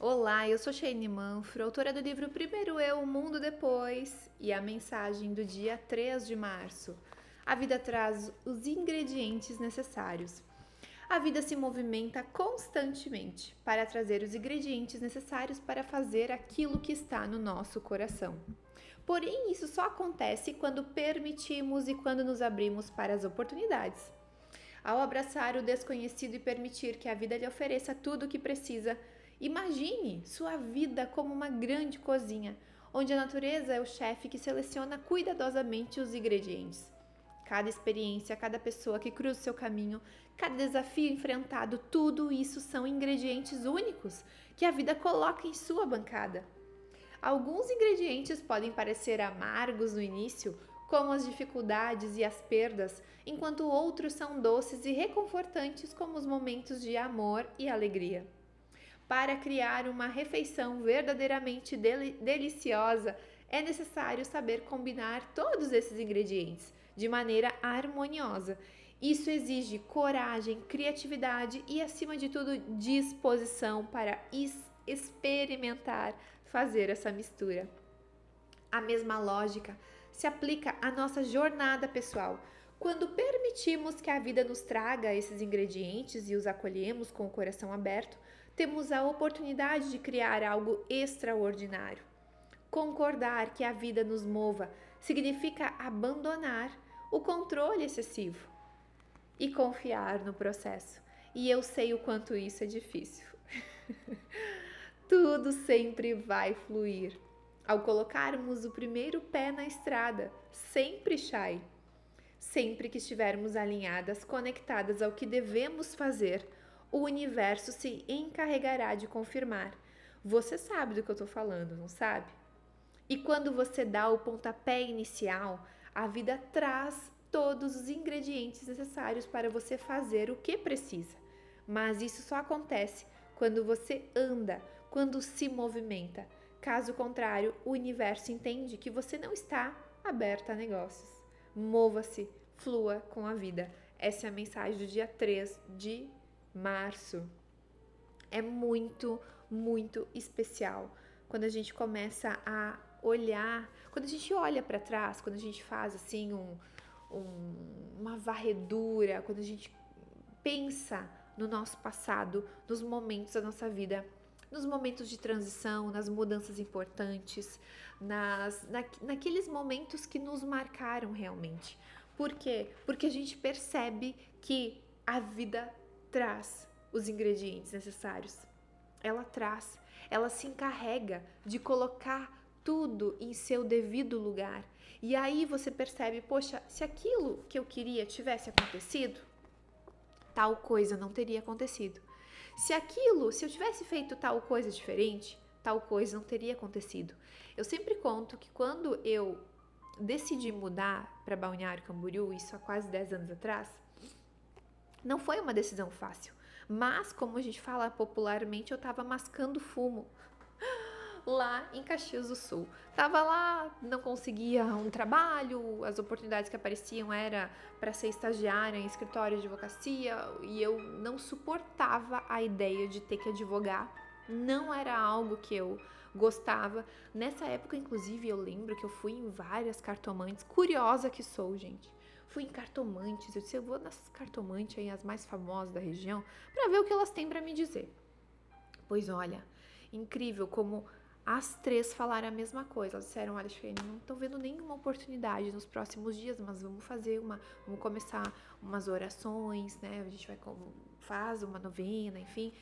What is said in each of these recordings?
Olá, eu sou Sheine Manfro, autora do livro Primeiro Eu, o Mundo Depois, e a mensagem do dia 3 de março. A vida traz os ingredientes necessários. A vida se movimenta constantemente para trazer os ingredientes necessários para fazer aquilo que está no nosso coração. Porém, isso só acontece quando permitimos e quando nos abrimos para as oportunidades. Ao abraçar o desconhecido e permitir que a vida lhe ofereça tudo o que precisa, imagine sua vida como uma grande cozinha, onde a natureza é o chefe que seleciona cuidadosamente os ingredientes. Cada experiência, cada pessoa que cruza o seu caminho, cada desafio enfrentado, tudo isso são ingredientes únicos que a vida coloca em sua bancada. Alguns ingredientes podem parecer amargos no início, como as dificuldades e as perdas, enquanto outros são doces e reconfortantes, como os momentos de amor e alegria. Para criar uma refeição verdadeiramente deliciosa, é necessário saber combinar todos esses ingredientes de maneira harmoniosa. Isso exige coragem, criatividade e, acima de tudo, disposição para experimentar fazer essa mistura. A mesma lógica se aplica à nossa jornada pessoal. Quando permitimos que a vida nos traga esses ingredientes e os acolhemos com o coração aberto, temos a oportunidade de criar algo extraordinário. Concordar que a vida nos mova significa abandonar o controle excessivo e confiar no processo. E eu sei o quanto isso é difícil. Tudo sempre vai fluir. Ao colocarmos o primeiro pé na estrada, sempre Shai. Sempre que estivermos alinhadas, conectadas ao que devemos fazer, o universo se encarregará de confirmar. Você sabe do que eu estou falando, não sabe? E quando você dá o pontapé inicial, a vida traz todos os ingredientes necessários para você fazer o que precisa. Mas isso só acontece quando você anda, quando se movimenta. Caso contrário, o universo entende que você não está aberta a negócios. Mova-se, flua com a vida. Essa é a mensagem do dia 3 de março. É muito, muito especial quando a gente começa a olhar, quando a gente olha para trás, quando a gente faz assim uma varredura, quando a gente pensa no nosso passado, nos momentos da nossa vida, nos momentos de transição, nas mudanças importantes, naqueles momentos que nos marcaram realmente. Por quê? Porque a gente percebe que a vida traz os ingredientes necessários. Ela traz, ela se encarrega de colocar tudo em seu devido lugar. E aí você percebe, poxa, se aquilo que eu queria tivesse acontecido, tal coisa não teria acontecido. Se eu tivesse feito tal coisa diferente, tal coisa não teria acontecido. Eu sempre conto que quando eu decidi mudar para Balneário Camboriú, isso há quase 10 anos atrás, não foi uma decisão fácil. Mas, como a gente fala popularmente, eu estava mascando fumo lá em Caxias do Sul. Tava lá, não conseguia um trabalho, as oportunidades que apareciam era para ser estagiária em escritório de advocacia e eu não suportava a ideia de ter que advogar. Não era algo que eu gostava. Nessa época, inclusive, eu lembro que eu fui em várias cartomantes. Curiosa que sou, gente. Fui em cartomantes. Eu disse, eu vou nessas cartomantes aí, as mais famosas da região, para ver o que elas têm para me dizer. Pois olha, incrível como as três falaram a mesma coisa. Elas disseram, olha, Shane, não estou vendo nenhuma oportunidade nos próximos dias, mas vamos começar umas orações, né? A gente faz uma novena, enfim.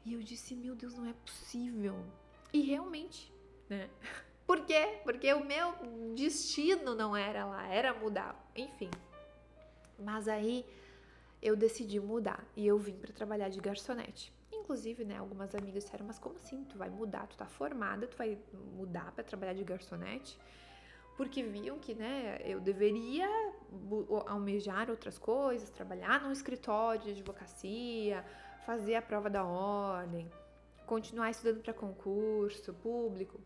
E eu disse, meu Deus, não é possível. E realmente, né? Por quê? Porque o meu destino não era lá, era mudar. Enfim. Mas aí eu decidi mudar e eu vim para trabalhar de garçonete. Inclusive, né, algumas amigas disseram, mas como assim? Tu vai mudar? Tu tá formada, tu vai mudar para trabalhar de garçonete? Porque viam que, né, eu deveria almejar outras coisas, trabalhar num escritório de advocacia, fazer a prova da ordem, continuar estudando para concurso público.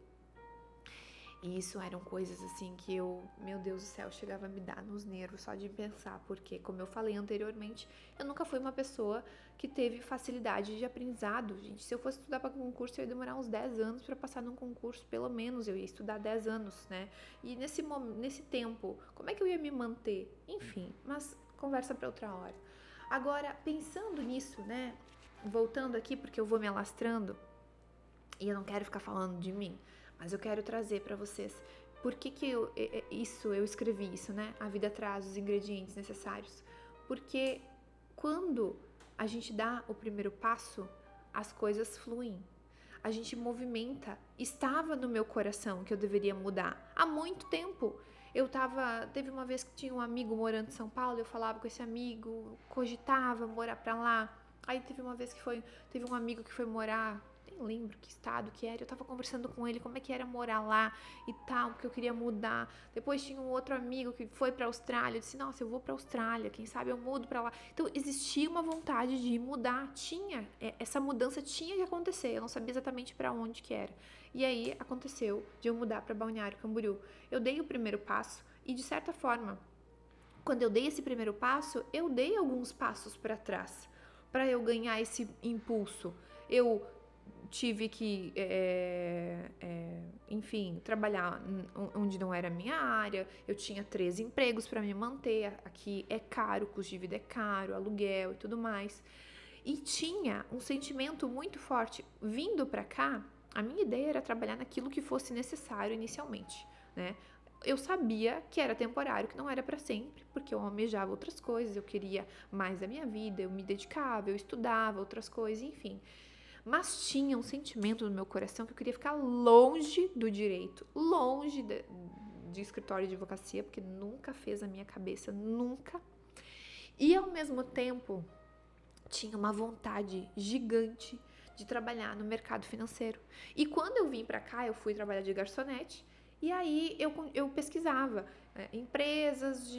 E isso eram coisas assim que meu Deus do céu, chegava a me dar nos nervos só de pensar, porque, como eu falei anteriormente, eu nunca fui uma pessoa que teve facilidade de aprendizado. Gente, se eu fosse estudar para concurso, eu ia demorar uns 10 anos para passar num concurso, pelo menos eu ia estudar 10 anos, né? E nesse tempo, como é que eu ia me manter? Enfim, mas conversa para outra hora. Agora, pensando nisso, né? Voltando aqui, porque eu vou me alastrando, e eu não quero ficar falando de mim, mas eu quero trazer para vocês por que eu escrevi isso, né? A vida traz os ingredientes necessários. Porque quando a gente dá o primeiro passo, as coisas fluem. A gente movimenta. Estava no meu coração que eu deveria mudar há muito tempo. Teve uma vez que tinha um amigo morando em São Paulo, eu falava com esse amigo, cogitava morar pra lá. Aí teve uma vez teve um amigo que foi morar, nem lembro que estado que era, eu tava conversando com ele como é que era morar lá e tal, porque eu queria mudar. Depois tinha um outro amigo que foi pra Austrália, eu disse, nossa, eu vou pra Austrália, quem sabe eu mudo pra lá. Então existia uma vontade de mudar, essa mudança tinha que acontecer, eu não sabia exatamente pra onde que era. E aí aconteceu de eu mudar pra Balneário Camboriú. Eu dei o primeiro passo e, de certa forma, quando eu dei esse primeiro passo, eu dei alguns passos para trás para eu ganhar esse impulso. Eu tive que, enfim, trabalhar onde não era a minha área. Eu tinha 3 empregos para me manter. Aqui é caro, o custo de vida é caro, aluguel e tudo mais. E tinha um sentimento muito forte. Vindo para cá, a minha ideia era trabalhar naquilo que fosse necessário inicialmente, né? Eu sabia que era temporário, que não era para sempre, porque eu almejava outras coisas, eu queria mais da minha vida, eu me dedicava, eu estudava outras coisas, enfim. Mas tinha um sentimento no meu coração que eu queria ficar longe do direito, longe de escritório de advocacia, porque nunca fez a minha cabeça, nunca. E ao mesmo tempo, tinha uma vontade gigante de trabalhar no mercado financeiro. E quando eu vim para cá, eu fui trabalhar de garçonete, e aí eu pesquisava empresas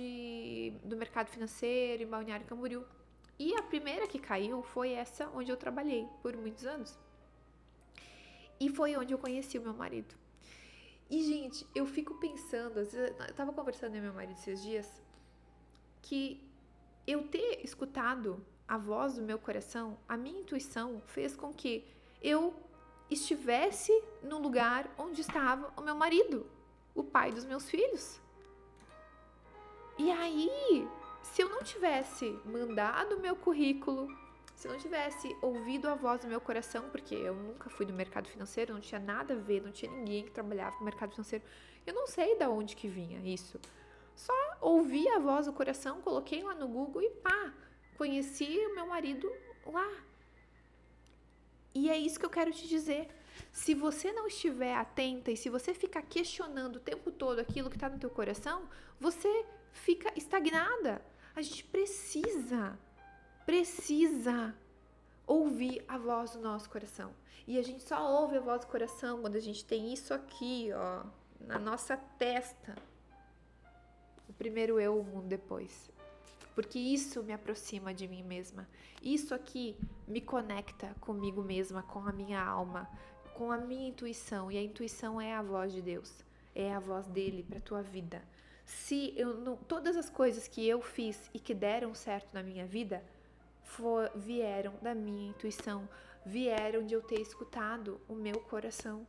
do mercado financeiro em Balneário Camboriú. E a primeira que caiu foi essa onde eu trabalhei por muitos anos. E foi onde eu conheci o meu marido. E, gente, eu fico pensando, eu tava conversando com meu marido esses dias, que eu ter escutado a voz do meu coração, a minha intuição fez com que eu estivesse no lugar onde estava o meu marido, o pai dos meus filhos. E aí, se eu não tivesse mandado o meu currículo, se eu não tivesse ouvido a voz do meu coração, porque eu nunca fui do mercado financeiro, não tinha nada a ver, não tinha ninguém que trabalhava no mercado financeiro, eu não sei de onde que vinha isso. Só ouvi a voz do coração, coloquei lá no Google e pá, conheci o meu marido lá. E é isso que eu quero te dizer. Se você não estiver atenta e se você ficar questionando o tempo todo aquilo que está no teu coração, você fica estagnada. A gente precisa ouvir a voz do nosso coração. E a gente só ouve a voz do coração quando a gente tem isso aqui, ó, na nossa testa. O primeiro eu, o mundo depois. Porque isso me aproxima de mim mesma. Isso aqui me conecta comigo mesma, com a minha alma, com a minha intuição. E a intuição é a voz de Deus. É a voz dele para a tua vida. Se eu não, todas as coisas que eu fiz e que deram certo na minha vida vieram da minha intuição, vieram de eu ter escutado o meu coração.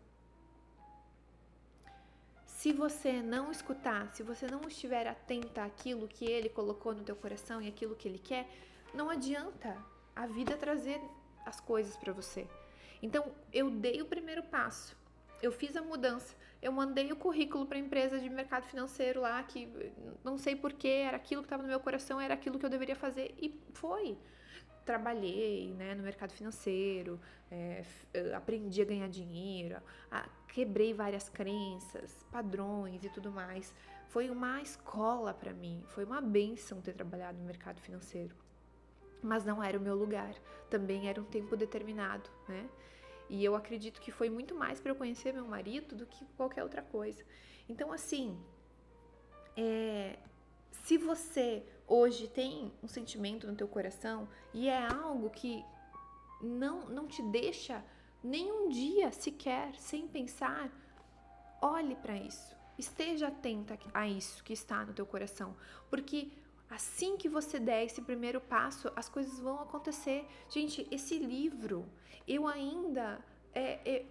Se você não escutar, se você não estiver atenta àquilo que ele colocou no teu coração e aquilo que ele quer, não adianta a vida trazer as coisas para você. Então, eu dei o primeiro passo, eu fiz a mudança, eu mandei o currículo para a empresa de mercado financeiro lá, que não sei porquê, era aquilo que estava no meu coração, era aquilo que eu deveria fazer, e foi. Trabalhei, né, no mercado financeiro, aprendi a ganhar dinheiro, quebrei várias crenças, padrões e tudo mais. Foi uma escola para mim, foi uma bênção ter trabalhado no mercado financeiro. Mas não era o meu lugar, também era um tempo determinado, né? E eu acredito que foi muito mais para eu conhecer meu marido do que qualquer outra coisa. Então, assim, se você hoje tem um sentimento no teu coração e é algo que não te deixa nem um dia sequer sem pensar, olhe para isso. Esteja atenta a isso que está no teu coração, porque assim que você der esse primeiro passo, as coisas vão acontecer. Gente, esse livro, eu ainda,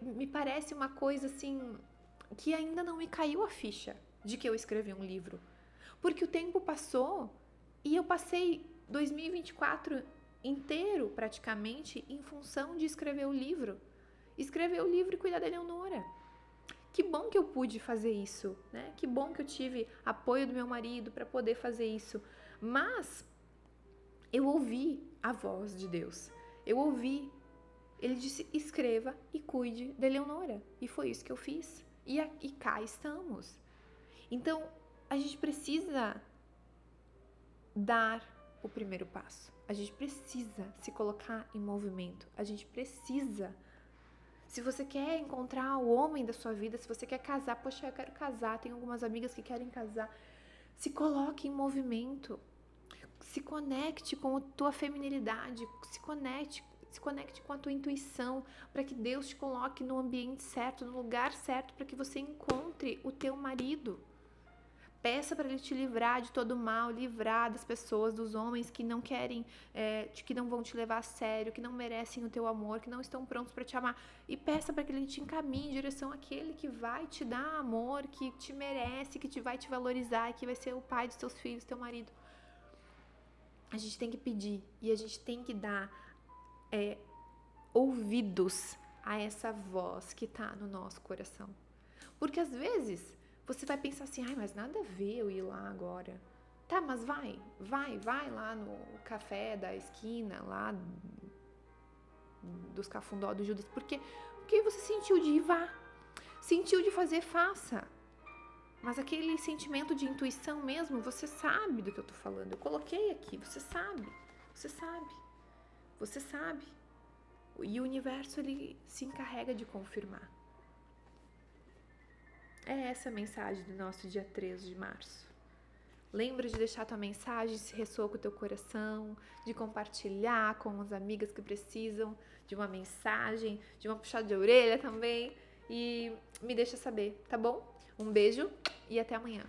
me parece uma coisa assim, que ainda não me caiu a ficha de que eu escrevi um livro. Porque o tempo passou e eu passei 2024 inteiro, praticamente, em função de escrever o livro. Escrever o livro e cuidar da Eleonora. Que bom que eu pude fazer isso, né? Que bom que eu tive apoio do meu marido para poder fazer isso. Mas eu ouvi a voz de Deus. Eu ouvi. Ele disse: escreva e cuide da Eleonora. E foi isso que eu fiz. E cá estamos. Então, a gente precisa dar o primeiro passo. A gente precisa se colocar em movimento. A gente precisa. Se você quer encontrar o homem da sua vida, se você quer casar, poxa, eu quero casar, tenho algumas amigas que querem casar. Se coloque em movimento. Se conecte com a tua feminilidade, se conecte com a tua intuição, para que Deus te coloque no ambiente certo, no lugar certo, para que você encontre o teu marido. Peça para ele te livrar de todo o mal, livrar das pessoas, dos homens que não querem, que não vão te levar a sério, que não merecem o teu amor, que não estão prontos para te amar. E peça para que ele te encaminhe em direção àquele que vai te dar amor, que te merece, que vai te valorizar, que vai ser o pai dos teus filhos, teu marido. A gente tem que pedir e a gente tem que dar ouvidos a essa voz que tá no nosso coração. Porque às vezes você vai pensar assim, mas nada a ver eu ir lá agora. Tá, mas vai lá no café da esquina, lá dos Cafundó do Judas. Porque você sentiu de ir, vá. Sentiu de fazer, faça. Mas aquele sentimento de intuição mesmo, você sabe do que eu tô falando. Eu coloquei aqui, você sabe. E o universo, ele se encarrega de confirmar. É essa a mensagem do nosso dia 13 de março. Lembra de deixar tua mensagem se ressoa com o teu coração, de compartilhar com as amigas que precisam de uma mensagem, de uma puxada de orelha também. E me deixa saber, tá bom? Um beijo e até amanhã.